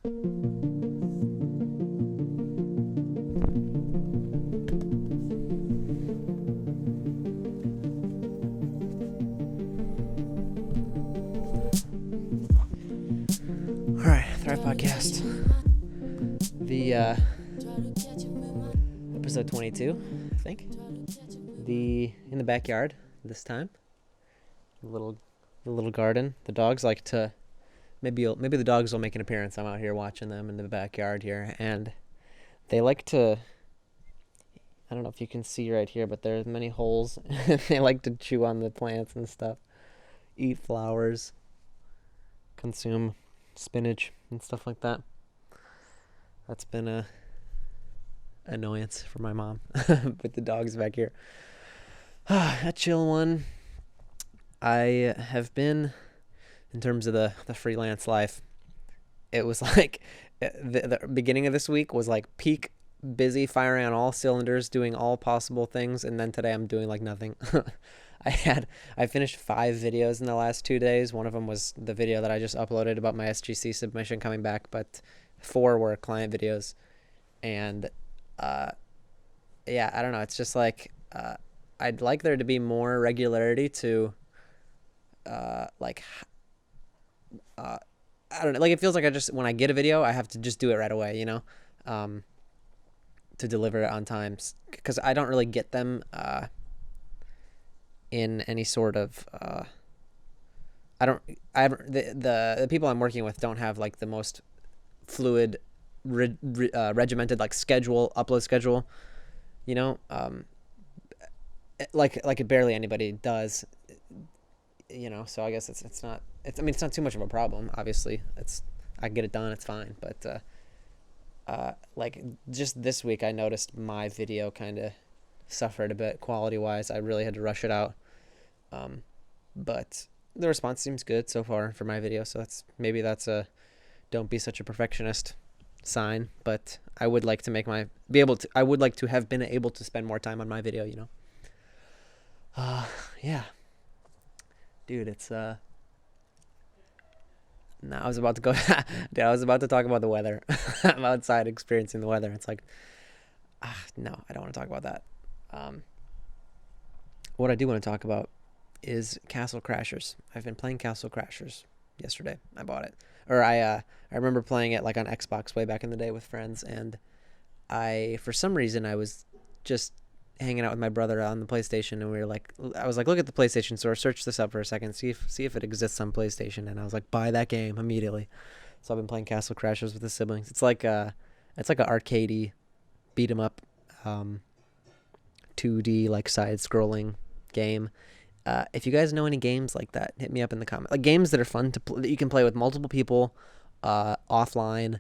Alright, Thrive Podcast. The episode 22, I think. In the backyard this time. The little garden. The dogs like to maybe the dogs will make an appearance. I'm out here watching them in the backyard here, and they like to, I don't know if you can see right here, but there's many holes. They like to chew on the plants and stuff. Eat flowers. Consume spinach and stuff like that. That's been a annoyance for my mom with the dogs back here. A chill one. I have been, in terms of the freelance life, it was like the beginning of this week was like peak busy, firing on all cylinders, doing all possible things, and then today I'm doing like nothing. I finished 5 videos in the last 2 days. One of them was the video that I just uploaded about my SGC submission coming back, but 4 were client videos. And yeah, I don't know. It's just like I'd like there to be more regularity to I don't know. Like, it feels like when I get a video, I have to just do it right away, to deliver it on time, because I don't really get them in any sort of the people I'm working with don't have like the most fluid regimented like upload schedule, like barely anybody does, so I guess it's not too much of a problem. Obviously I can get it done, it's fine, but like just this week I noticed my video kind of suffered a bit quality wise. I really had to rush it out, but the response seems good so far for my video, so that's a don't be such a perfectionist sign. But I would like to I would like to have been able to spend more time on my video, yeah, dude, it's no, I was about to go dude, I was about to talk about the weather. I'm outside experiencing the weather. It's like, no, I don't want to talk about that. What I do want to talk about is Castle Crashers. I've been playing Castle Crashers yesterday. I bought it. Or I remember playing it like on Xbox way back in the day with friends, and for some reason I was just hanging out with my brother on the PlayStation, and I was like, look at the PlayStation store, search this up for a second, see if it exists on PlayStation, and I was like, buy that game immediately. So I've been playing Castle Crashers with the siblings. It's like a arcadey beat 'em up 2D like side scrolling game. If you guys know any games like that, hit me up in the comments. Like games that are fun to that you can play with multiple people, offline,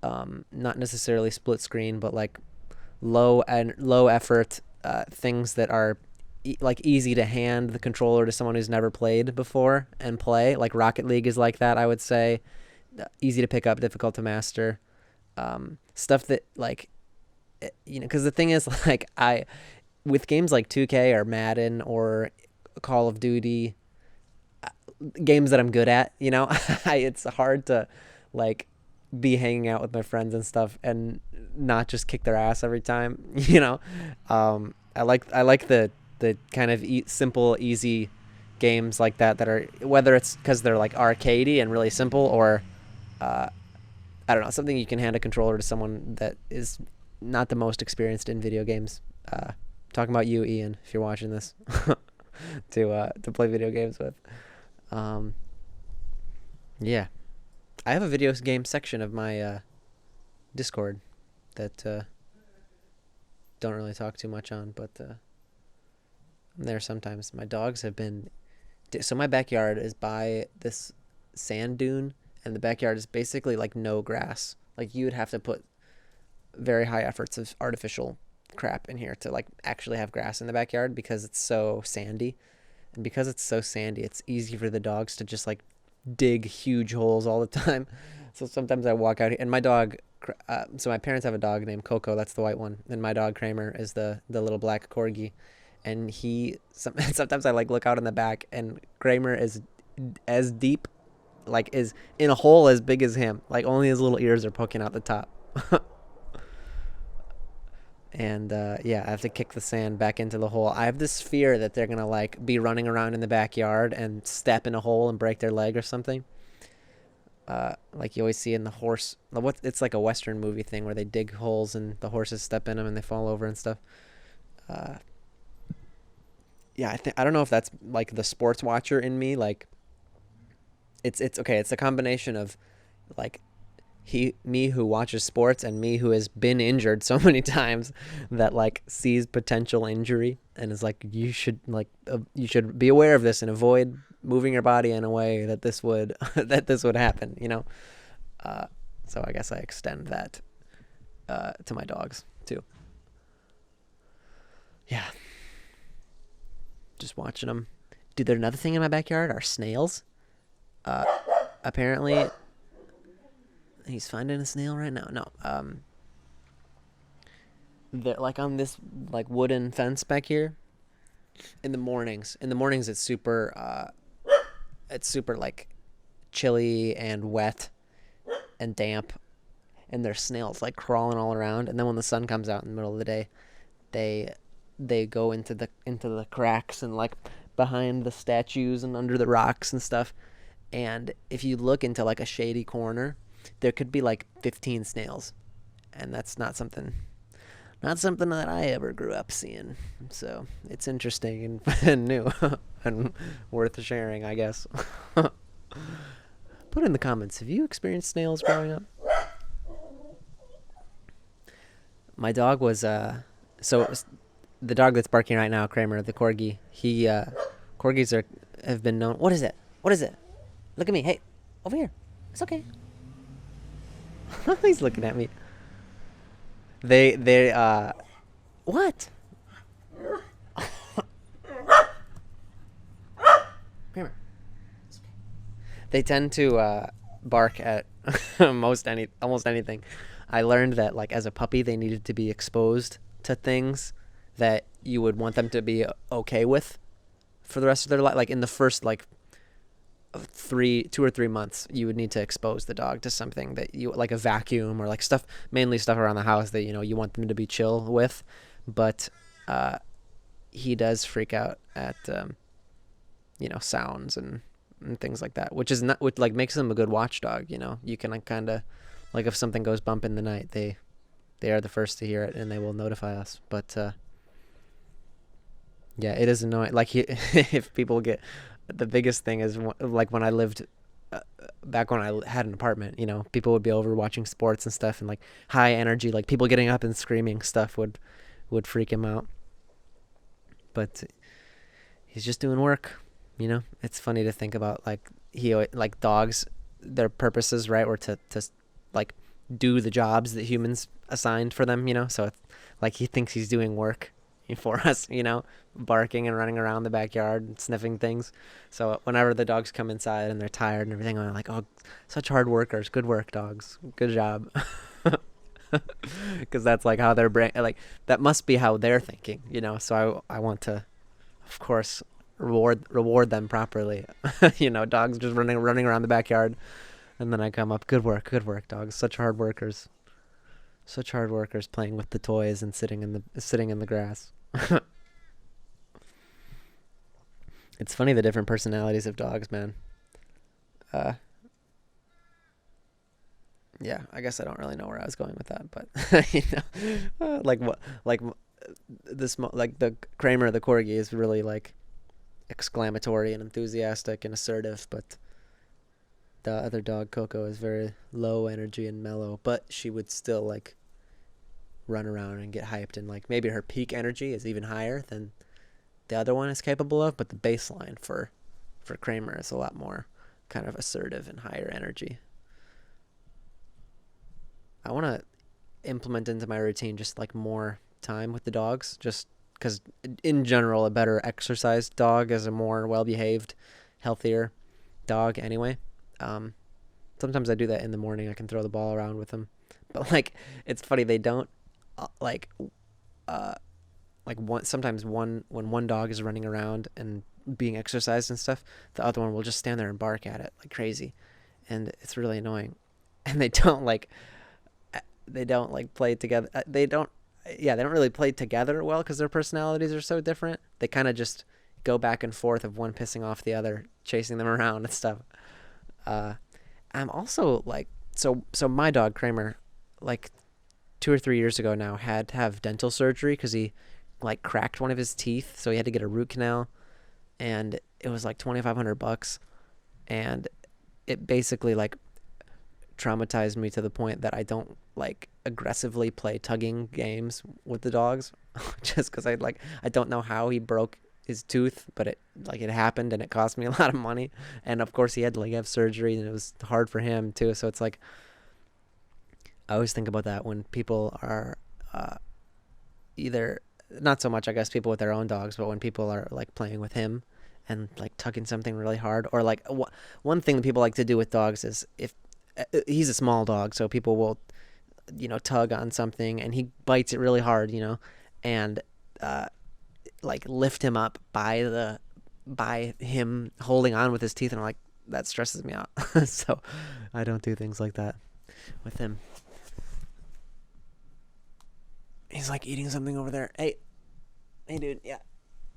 not necessarily split screen, but like low effort, things that are like easy to hand the controller to someone who's never played before and play. Like Rocket League is like that, I would say. Easy to pick up, difficult to master. Stuff that like, because the thing is, like, with games like 2K or Madden or Call of Duty, games that I'm good at, it's hard to like be hanging out with my friends and stuff and not just kick their ass every time. I like the kind of simple, easy games like that are, whether it's because they're like arcadey and really simple, or I don't know, something you can hand a controller to someone that is not the most experienced in video games. Talking about you, Ian, if you're watching this, to play video games with. Yeah, I have a video game section of my Discord that don't really talk too much on, but I'm there sometimes. My dogs have been, so my backyard is by this sand dune, and the backyard is basically like no grass. Like, you would have to put very high efforts of artificial crap in here to like actually have grass in the backyard, because it's so sandy. And because it's so sandy, it's easy for the dogs to just like dig huge holes all the time. So sometimes I walk out here, and my dog, so my parents have a dog named Coco, that's the white one, and my dog Kramer is the little black corgi. And sometimes I like look out in the back, and Kramer is as deep like is in a hole as big as him. Like only his little ears are poking out the top. And yeah, I have to kick the sand back into the hole. I have this fear that they're gonna like be running around in the backyard and step in a hole and break their leg or something. Like you always see in the horse, what it's like a Western movie thing where they dig holes and the horses step in them and they fall over and stuff. Uh, yeah, I don't know if that's like the sports watcher in me. Like it's okay. It's a combination of like me who watches sports and me who has been injured so many times that like sees potential injury and is like you should be aware of this and avoid moving your body in a way that this would that this would happen, you know. uh, so I guess I extend that to my dogs too. Yeah, just watching them. Dude, there's another thing in my backyard are snails. uh, Apparently he's finding a snail right now. No, they're like on this like wooden fence back here. In the mornings it's super like chilly and wet and damp, and there's snails like crawling all around. And then when the sun comes out in the middle of the day, they they go into the cracks and like behind the statues and under the rocks and stuff. And if you look into like a shady corner, there could be like 15 snails, and that's not something that I ever grew up seeing. So it's interesting and, and new and worth sharing, I guess. Put in the comments, have you experienced snails growing up? My dog was so the dog that's barking right now, Kramer, the corgi. Corgis have been known. What is it? What is it? Look at me. Hey, over here. It's okay. He's looking at me. They what? Kramer. They tend to bark at almost anything. I learned that like as a puppy they needed to be exposed to things that you would want them to be okay with for the rest of their life. Like in the first like 2 or 3 months, you would need to expose the dog to something that you like a vacuum or like stuff, mainly stuff around the house that you want them to be chill with. But he does freak out at sounds and things like that, which like makes him a good watchdog. You can like kind of like if something goes bump in the night, they are the first to hear it and they will notify us. But yeah, it is annoying. Like if people get the biggest thing is like when I lived back when I had an apartment, people would be over watching sports and stuff, and like high energy, like people getting up and screaming stuff would freak him out. But he's just doing work. It's funny to think about like like dogs, their purposes, right, were to like do the jobs that humans assigned for them. So it's like he thinks he's doing work for us, barking and running around the backyard and sniffing things. So whenever the dogs come inside and they're tired and everything, I'm like, oh, such hard workers. Good work, dogs. Good job. Because that's like how their brain, like that must be how they're thinking, So I want to, of course, reward them properly. Dogs just running around the backyard, and then I come up, good work, dogs. Such hard workers. Such hard workers playing with the toys and sitting in the grass. It's funny the different personalities of dogs, man. Yeah, I guess I don't really know where I was going with that, but like what, like like the Kramer, the corgi, is really like exclamatory and enthusiastic and assertive, but the other dog, Coco, is very low energy and mellow, but she would still like run around and get hyped, and like maybe her peak energy is even higher than the other one is capable of, but the baseline for Kramer is a lot more kind of assertive and higher energy. I want to implement into my routine just like more time with the dogs, just because in general a better exercised dog is a more well-behaved, healthier dog anyway. Sometimes I do that in the morning. I can throw the ball around with them, but like it's funny, they don't like sometimes when one dog is running around and being exercised and stuff, the other one will just stand there and bark at it like crazy. and it's really annoying. And they don't like play together. They don't really play together well because their personalities are so different. They kind of just go back and forth of one pissing off the other, chasing them around and stuff. Uh, I'm also like, so my dog Kramer, like 2 or 3 years ago now, had to have dental surgery because he like cracked one of his teeth, so he had to get a root canal, and it was like $2,500, and it basically like traumatized me to the point that I don't like aggressively play tugging games with the dogs just because I don't know how he broke his tooth, but it happened and it cost me a lot of money, and of course he had to like have surgery and it was hard for him too. So it's like I always think about that when people are either not so much I guess people with their own dogs, but when people are like playing with him and like tugging something really hard, or like one thing that people like to do with dogs is if he's a small dog, so people will tug on something and he bites it really hard, and like lift him up by him holding on with his teeth, and I'm like, that stresses me out. So I don't do things like that with him. He's like eating something over there. Hey dude. Yeah,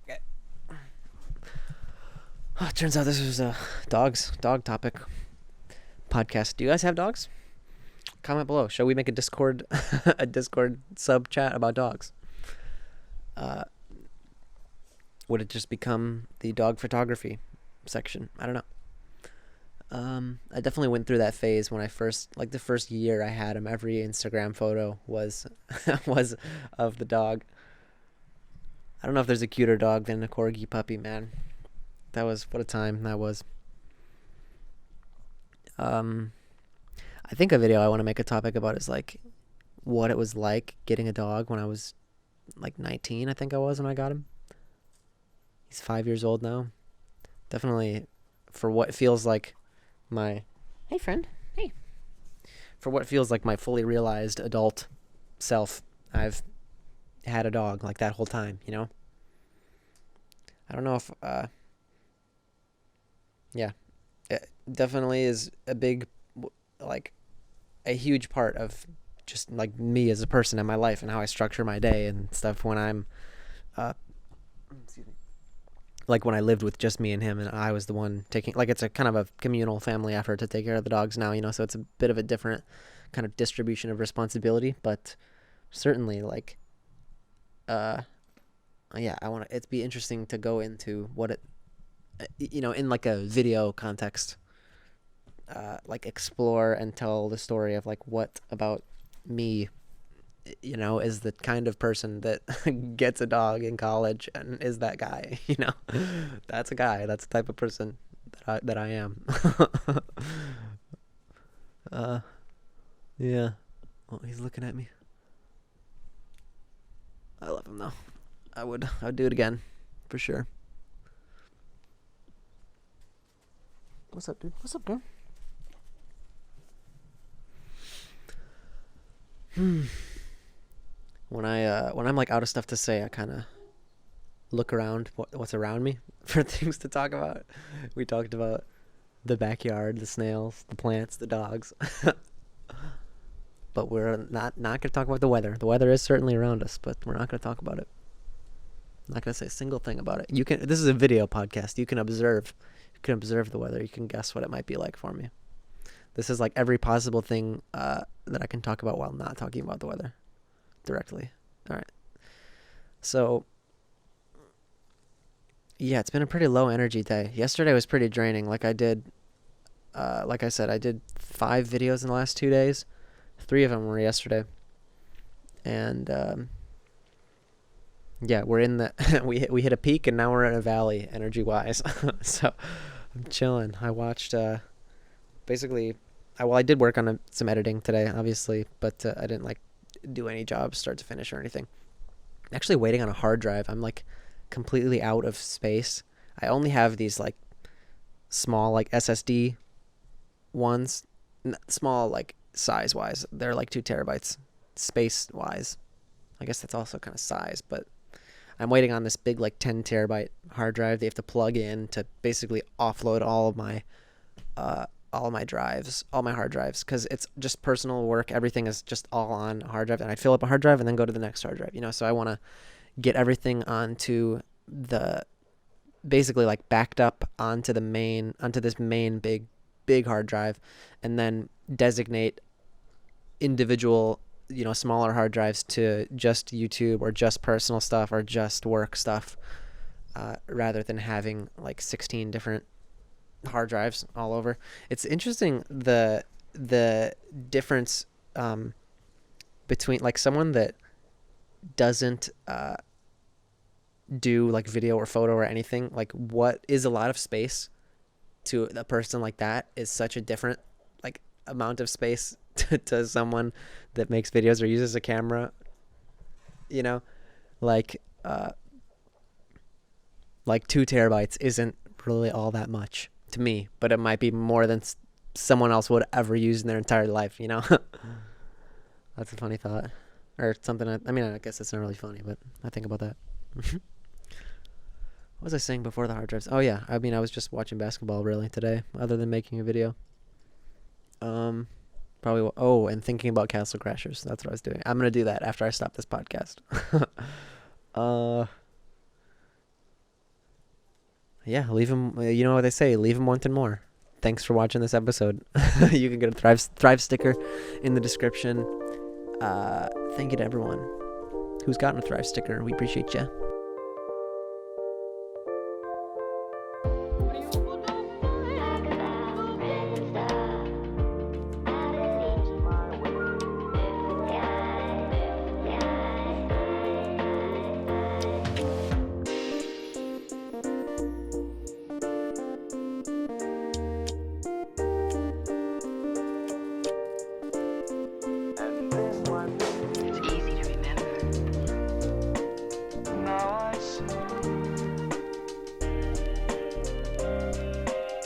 okay. Oh, it turns out this was a dog topic podcast. Do you guys have dogs? Comment below. Shall we make a Discord sub chat about dogs? Would it just become the dog photography section? I don't know. I definitely went through that phase when I first, like the first year I had him, every Instagram photo was was of the dog. I don't know if there's a cuter dog than a corgi puppy, man. That was, what a time that was. I think a video I want to make a topic about is like what it was like getting a dog when I was like 19, I think I was when I got him. He's 5 years old now. Definitely for what feels like my... Hey, friend. Hey. For what feels like my fully realized adult self, I've had a dog like that whole time, I don't know if... yeah. It definitely is a big, like, a huge part of just, like, me as a person in my life and how I structure my day and stuff when I'm... excuse me. Like when I lived with just me and him and I was the one taking, like it's a kind of a communal family effort to take care of the dogs now, so it's a bit of a different kind of distribution of responsibility, but certainly like, yeah, it'd be interesting to go into what it, in like a video context, like explore and tell the story of like what about me is the kind of person that gets a dog in college and is that guy, That's a guy. That's the type of person that I am. Yeah. Oh, he's looking at me. I love him though. I would do it again, for sure. What's up, dude? What's up, girl? When I'm like out of stuff to say, I kind of look around what's around me for things to talk about. We talked about the backyard, the snails, the plants, the dogs. But we're not going to talk about the weather. The weather is certainly around us, but we're not going to talk about it. I'm not going to say a single thing about it. This is a video podcast. You can observe the weather. You can guess what it might be like for me. This is like every possible thing that I can talk about while not talking about the weather directly. All right. So, yeah, it's been a pretty low energy day. Yesterday was pretty draining. Like I said, I did 5 videos in the last 2 days. 3 of them were yesterday. And, yeah, we're in the, we hit a peak and now we're in a valley energy wise. So I'm chilling. I watched, basically, I did work on some editing today, obviously, but I didn't like do any jobs start to finish or anything. I'm actually waiting on a hard drive. I'm like completely out of space. I only have these like small like SSD ones, small like size wise. They're like 2 terabytes space wise. I guess that's also kind of size, but I'm waiting on this big like 10 terabyte hard drive they have to plug in to basically offload all of all my drives, all my hard drives, because it's just personal work. Everything is just all on a hard drive, and I fill up a hard drive and then go to the next hard drive. So I want to get everything onto the basically like backed up onto this main big hard drive, and then designate individual smaller hard drives to just YouTube or just personal stuff or just work stuff, rather than having like 16 different hard drives all over. It's interesting the difference between like someone that doesn't do like video or photo or anything, like what is a lot of space to a person like that is such a different like amount of space to someone that makes videos or uses a camera, like 2 terabytes isn't really all that much to me, but it might be more than someone else would ever use in their entire life. That's a funny thought, or something. I guess it's not really funny, but I think about that. What was I saying before the hard drives? Oh yeah, I was just watching basketball really today, other than making a video. Probably. Oh, and thinking about Castle Crashers. That's what I was doing. I'm gonna do that after I stop this podcast. Yeah, leave them. You know what they say? Leave them wanting more. Thanks for watching this episode. You can get a Thrive sticker in the description. Thank you to everyone who's gotten a Thrive sticker. We appreciate you.